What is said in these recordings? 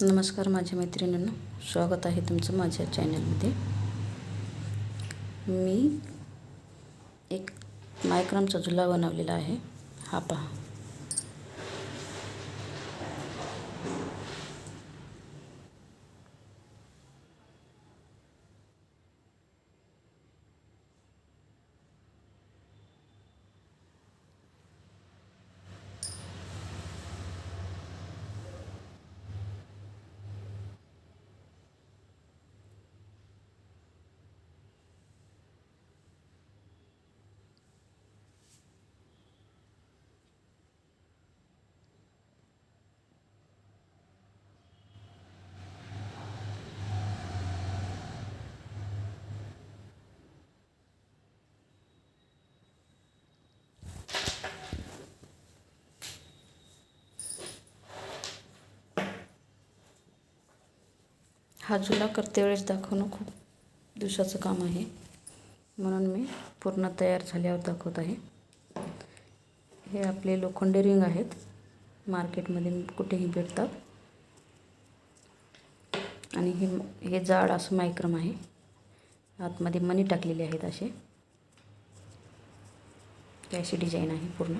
नमस्कार माझ्या मैत्रिणींनो, स्वागत आहे तुमचं माझ्या चॅनलमध्ये. मी एक मायक्रमचा झुला बनवलेला आहे. हा पहा. हा झुला करते वेळेस दाखवणं खूप दिवसाचं काम आहे, म्हणून मी पूर्ण तयार झाल्यावर दाखवत आहे. हे आपले लोखंडी रिंग आहेत, मार्केटमध्ये कुठेही भेटतात. आणि हे जाड असं मायक्रम आहे. आतमध्ये मणी टाकलेले आहेत. अशी डिझाईन आहे पूर्ण.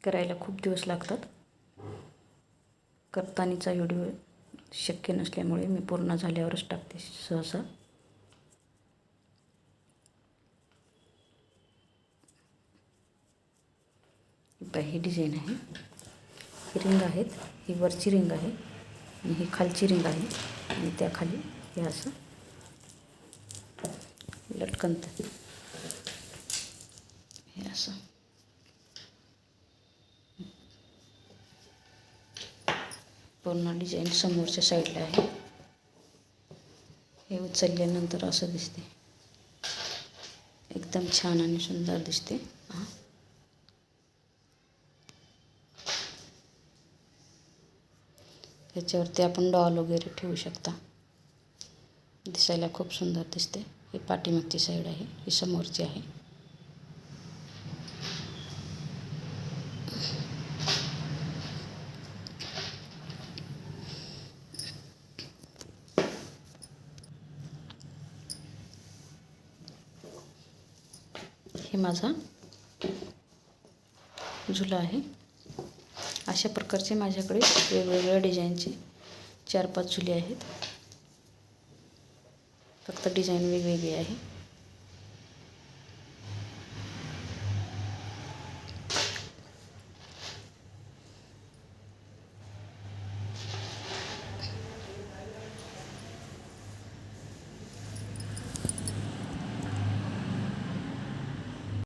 करायला खूप दिवस लागतात. करतानीचा व्हिडिओ शक्य नसल्यामुळे मी पूर्ण झाल्यावरच टाकते सहसा. ही डिझाईन आहे. ही रिंग आहेत. ही वरची रिंग आहे आणि ही खालची रिंग आहे. आणि त्या खाली हे असं लटकन हे असं पूर्ण डिझाईन समोरच्या साईडला आहे. हे उचलल्यानंतर असं दिसते. एकदम छान आणि सुंदर दिसते. त्याच्यावरती आपण डॉल वगैरे ठेवू शकता. दिसायला खूप सुंदर दिसते. ही पाठीमागची साईड आहे, ही समोरची आहे. हे माझा झुला आहे. अशा प्रकारचे माझ्याकडे वेगवेगळ्या डिझाईनचे 4-5 झुले आहेत. फक्त डिझाईन वेगवेगळी आहे.